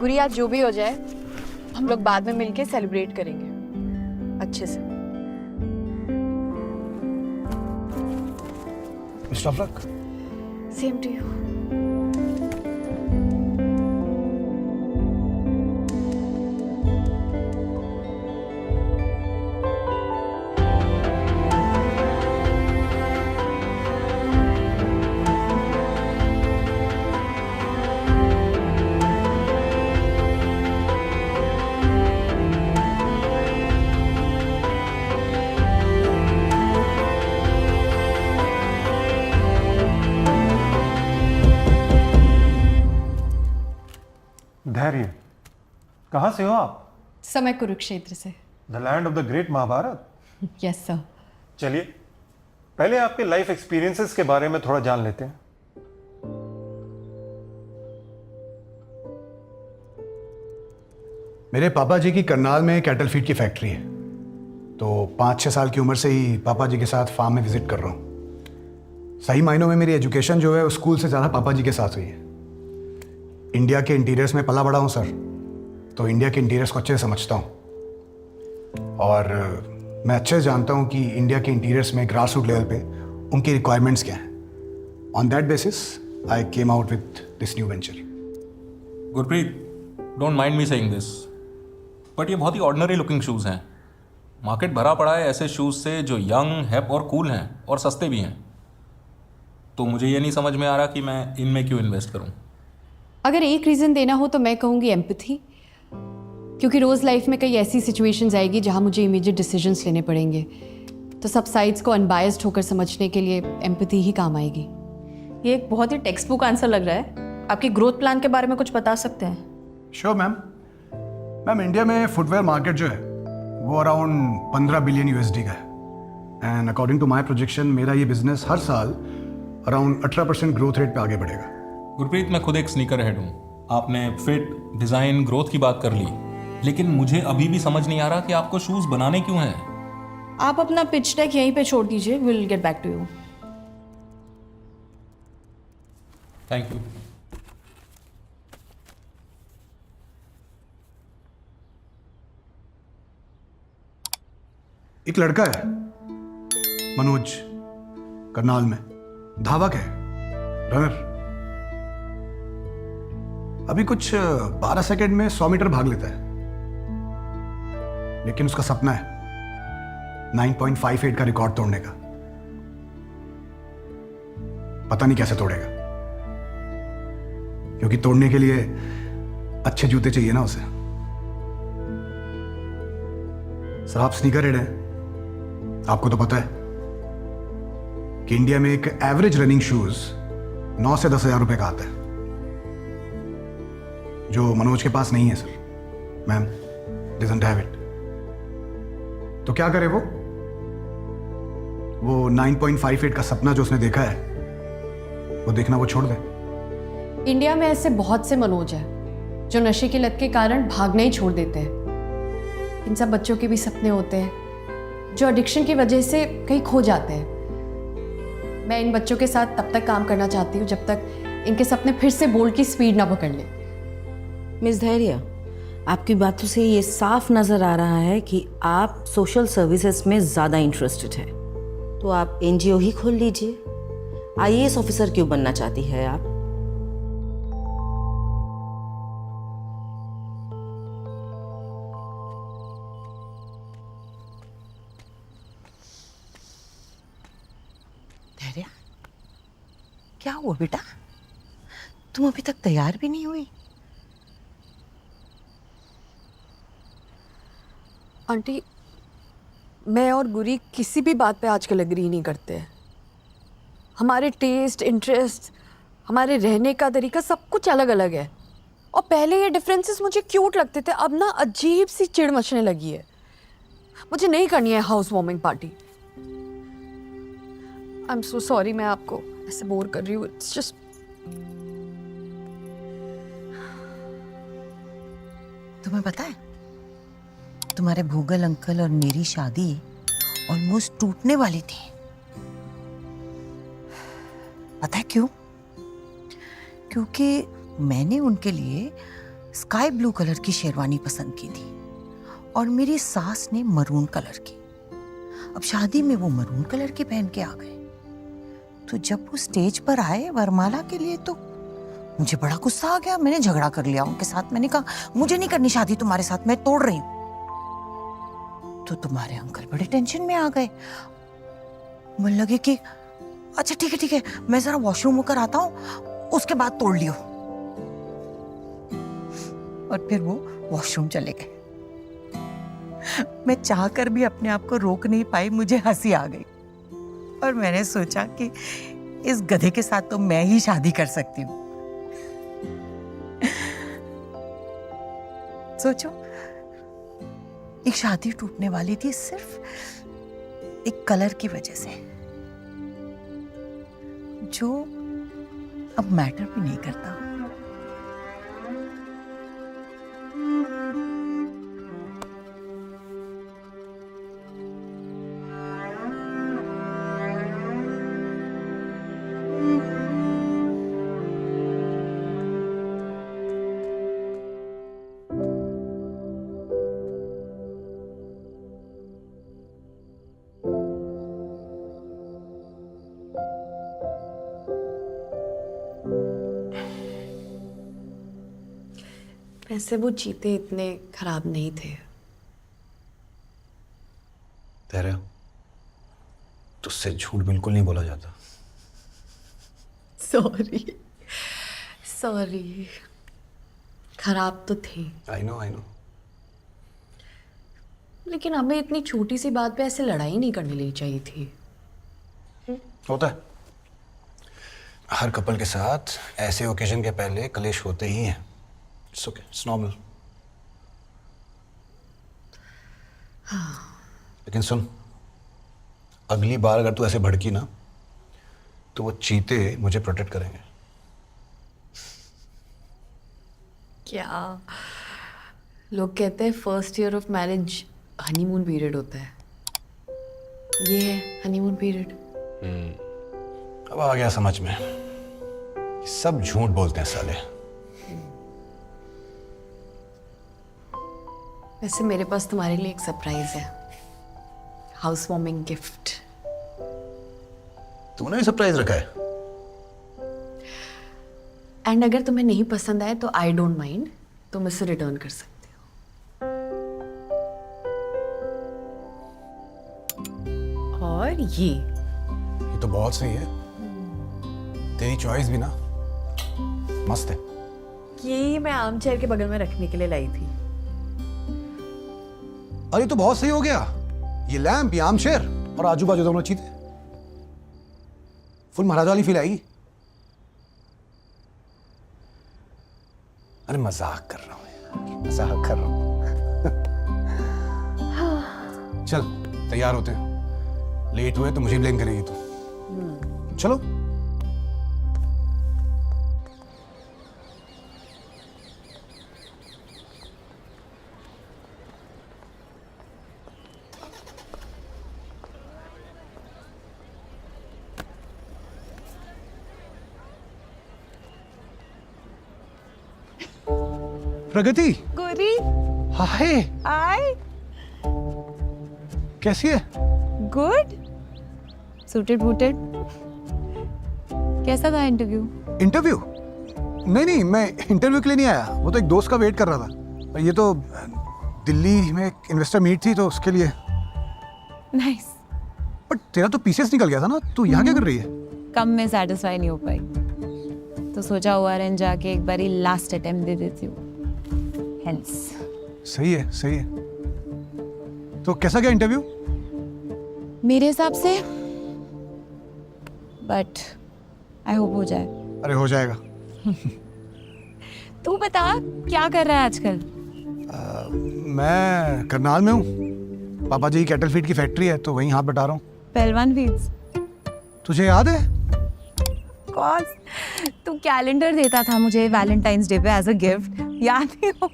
गुरी, आज जो भी हो जाए हम लोग बाद में मिलके सेलिब्रेट करेंगे अच्छे से। Best of luck. Same to you. Dhairya, कहाँ से हो आप? समय कुरुक्षेत्र से। The land of the great Mahabharat. Yes sir. चलिए पहले आपके लाइफ एक्सपीरियंसेस के बारे में थोड़ा जान लेते हैं। मेरे पापा जी की करनाल में कैटल फीड की फैक्ट्री है, तो 5-6 साल की उम्र से ही पापा जी के साथ फार्म में विजिट कर रहा हूँ। सही मायनों में मेरी एजुकेशन जो है वो स्कूल से ज़्यादा पापा जी के साथ हुई है। इंडिया के इंटीरियर्स में पला बड़ा हूँ सर, तो इंडिया के इंटीरियर्स को अच्छे से समझता हूँ और मैं अच्छे से जानता हूँ कि इंडिया के इंटीरियर्स में ग्रास रूट लेवल पे उनकी रिक्वायरमेंट्स क्या हैं। On that basis I came out with this new venture. Gurpreet, don't mind me saying this, but ये बहुत ही ऑर्डिनरी लुकिंग शूज़ हैं। मार्केट भरा पड़ा है ऐसे शूज़ से जो यंग, हैप और कूल हैं और सस्ते भी हैं। तो मुझे ये नहीं समझ में आ रहा कि मैं इनमें क्यों इन्वेस्ट करूं। अगर एक रीज़न देना हो तो मैं कहूँगी एम्पैथी, क्योंकि रोज़ लाइफ में कई ऐसी सिचुएशंस आएगी जहाँ मुझे इमीडिएट डिसीजंस लेने पड़ेंगे, तो सब साइड्स को अनबायस्ड होकर समझने के लिए एम्पैथी ही काम आएगी। ये एक बहुत ही टेक्स्ट बुक आंसर लग रहा है। आपकी ग्रोथ प्लान के बारे में कुछ बता सकते हैं? Sure ma'am. मैम, इंडिया में फुटवेयर मार्केट जो है वो अराउंड 15 बिलियन यूएसडी का है and according to my projection मेरा ये बिजनेस हर साल अराउंड 18% ग्रोथ रेट पे आगे बढ़ेगा। गुरप्रीत, मैं खुद एक स्नीकर हेड हूँ। आपने फिट, डिज़ाइन, ग्रोथ की बात कर ली, लेकिन मुझे अभी भी समझ नहीं आ रहा कि आपको शूज़ बनाने क्यों हैं। आप अपना पिच डेक यहीं पे छोड़ दीजिए, will get back to you. Thank you. एक लड़का है मनोज, करनाल में धावक है, रनर। अभी कुछ 12 सेकंड में 100 मीटर भाग लेता है, लेकिन उसका सपना है 9.58 का रिकॉर्ड तोड़ने का। पता नहीं कैसे तोड़ेगा, क्योंकि तोड़ने के लिए अच्छे जूते चाहिए ना उसे। सर, आप स्नीकर हेड हैं, आपको तो पता है कि इंडिया में एक एवरेज रनिंग शूज 9 से 10 हजार रुपए का आता है, जो मनोज के पास नहीं है sir. Ma'am, doesn't have it. तो क्या करे वो 9.58 का सपना जो उसने देखा है वो देखना वो छोड़ दे। इंडिया में ऐसे बहुत से मनोज हैं जो नशे की लत के कारण भागना ही छोड़ देते हैं। इन सब बच्चों के भी सपने होते हैं जो एडिक्शन की वजह से कहीं खो जाते हैं। मैं इन बच्चों के साथ तब तक काम करना चाहती हूँ जब तक इनके सपने फिर से बोल्ट की स्पीड ना पकड़ ले। मिस धैर्य, आपकी बातों से ये साफ नज़र आ रहा है कि आप सोशल सर्विसेज में ज़्यादा इंटरेस्टेड हैं। तो आप एनजीओ ही खोल लीजिए। आईएएस ऑफिसर क्यों बनना चाहती है आप? धैर्य, क्या हुआ बेटा? तुम अभी तक तैयार भी नहीं हुई? आंटी, मैं और गुरी किसी भी बात पे आजकल एग्री नहीं करते हैं। हमारे टेस्ट, इंटरेस्ट, हमारे रहने का तरीका सब कुछ अलग अलग है। और पहले ये डिफरेंसेस मुझे क्यूट लगते थे, अब ना अजीब सी चिढ़ मचने लगी है। मुझे नहीं करनी है house warming party. I am so sorry, मैं आपको ऐसे बोर कर रही हूँ। इट्स जस्ट तुम्हें पता है, तुम्हारे भूगल अंकल और मेरी शादी ऑलमोस्ट टूटने वाली थी। पता है क्यों? क्योंकि मैंने उनके लिए स्काई ब्लू कलर की शेरवानी पसंद की थी और मेरी सास ने मरून कलर की। अब शादी में वो मरून कलर की पहन के आ गए। तो जब वो स्टेज पर आए वरमाला के लिए तो मुझे बड़ा गुस्सा आ गया। मैंने झगड़ा कर लिया उनके साथ। मैंने कहा मुझे नहीं करनी शादी तुम्हारे साथ, मैं तोड़ रही हूं। तो तुम्हारे अंकल बड़े टेंशन में आ गए। मुझे लगे कि अच्छा ठीक है, मैं जरा वॉशरूम होकर आता हूं, उसके बाद तोड़ लियो। और फिर वो वॉशरूम चले गए। मैं चाहकर भी अपने आप को रोक नहीं पाई, मुझे हंसी आ गई और मैंने सोचा कि इस गधे के साथ तो मैं ही शादी कर सकती हूँ। सोचो, एक शादी टूटने वाली थी सिर्फ एक कलर की वजह से, जो अब मैटर भी नहीं करता। वैसे वो चीते इतने खराब नहीं थे। धैर्य, तुझसे झूठ बिल्कुल नहीं बोला जाता। सॉरी, खराब तो थे। I know. लेकिन हमें इतनी छोटी सी बात पे ऐसे लड़ाई नहीं करनी लेनी चाहिए थी। होता है, हर कपल के साथ ऐसे ओकेजन के पहले कलेश होते ही हैं। It's okay, it's normal. लेकिन सुन, अगली बार अगर तू ऐसे भड़की ना तो वो चीते मुझे प्रोटेक्ट करेंगे। क्या लोग कहते हैं first year of marriage honeymoon period होता है। ये है हनीमून पीरियड। अब आ गया समझ में, सब झूठ बोलते हैं साले। वैसे मेरे पास तुम्हारे लिए एक सरप्राइज है, हाउस वार्मिंग गिफ्ट। तूने भी सरप्राइज रखा है? एंड अगर तुम्हें नहीं पसंद आए तो आई डोंट माइंड, तुम इसे रिटर्न कर सकते हो। और ये तो बहुत सही है, तेरी चॉइस भी ना मस्त है। ये मैं आर्म चेयर के बगल में रखने के लिए लाई थी। अरे तो बहुत सही हो गया, ये लैंप, ये आर्म चेयर और आजू बाजू दोनों चीजें, फुल महाराज वाली फील आएगी। अरे मजाक कर रहा हूँ यार, मजाक कर रहा हूँ। चल तैयार होते हैं, लेट हुए तो मुझे ब्लेम करेगी तू। चलो। प्रगति। गोरी, हाय, हाय, कैसी है? Good, suited booted. कैसा था इंटरव्यू? इंटरव्यू? नहीं, मैं इंटरव्यू के लिए नहीं आया, वो तो एक दोस्त का वेट कर रहा था। और ये तो दिल्ली में एक इन्वेस्टर मीट थी तो उसके लिए। नाइस। बट तेरा तो पीसीएस निकल गया था ना, तू यहाँ क्या कर रही है? कम में सेटिस्फाई नहीं हो पाई तो सोचा ओआरएन जाके एक बारी लास्ट अटेम्प्ट दे देती हूँ। हेंस। सही है, सही है। तो कैसा गया इंटरव्यू? मेरे हिसाब से, बट आई होप हो जाए। अरे हो जाएगा। तू बता क्या कर रहा है आजकल? मैं करनाल में हूँ, पापा जी की कैटल फीड की फैक्ट्री है तो वहीं हाथ बटा रहा हूँ। पहलवान फीड्स। तुझे याद है? कॉज तू कैलेंडर देता था मुझे वैलेंटाइंस डे पे एज अ गिफ्ट, याद नहीं हो?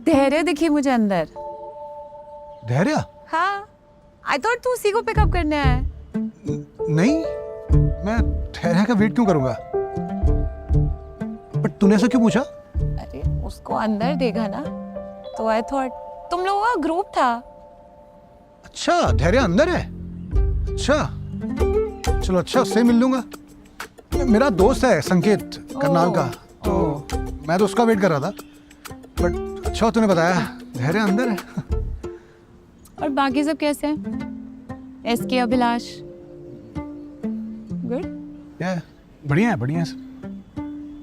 धैर्य दिखी मुझे अंदर। धैर्य? हाँ, आई थॉट तू उसी को पिकअप करने आया है। नहीं, मैं धैर्य का वेट क्यों करूँगा? तूने ऐसा क्यों पूछा? अरे उसको अंदर देगा ना, तो आई थॉट तुम लोगों का ग्रुप था। अच्छा, धैर्य अंदर है? अच्छा, चलो अच्छा, उससे मिल लूंगा। मेरा दोस्त है संकेत करनाल का, तो मैं तो उसका वेट कर रहा था। बट अच्छा तूने बताया, धैर्य अंदर है। और बाकी सब कैसे हैं? एसके, अभिलाष? गुड। क्या बढ़िया है, बढ़िया है सब।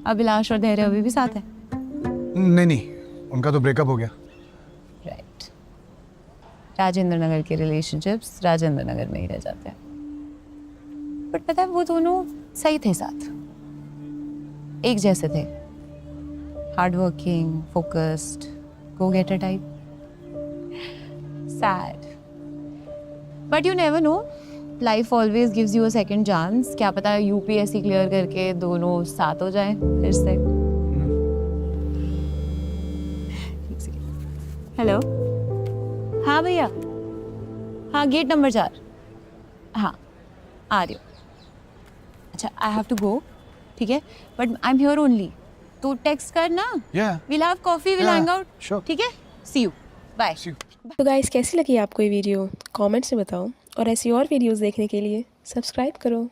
अभिलाष और धैर्य अभी भी साथ है? नहीं, उनका तो ब्रेकअप हो गया। राइट। राजेंद्र नगर के रिलेशनशिप्स राजेंद्र नगर में ही रह जाते हैं। बट पता है वो दोनों सही थे साथ, एक जैसे थे, hard working, focused, go getter type. Sad, but you never know, life always gives you a second chance. क्या पता यूपीएससी क्लियर करके दोनों साथ हो जाएं फिर से। हेलो, हाँ भैया, हाँ गेट नंबर 4, हाँ आ रही हूँ। अच्छा, आई हैव टू गो, ठीक है, but I am here only, तो टेक्स्ट कर ना। Will have coffee, will hang out, ठीक है, सी यू, बाय। तो गाइस, कैसी लगी आपको ये वीडियो? कमेंट्स में बताओ, और ऐसी और वीडियोस देखने के लिए सब्सक्राइब करो।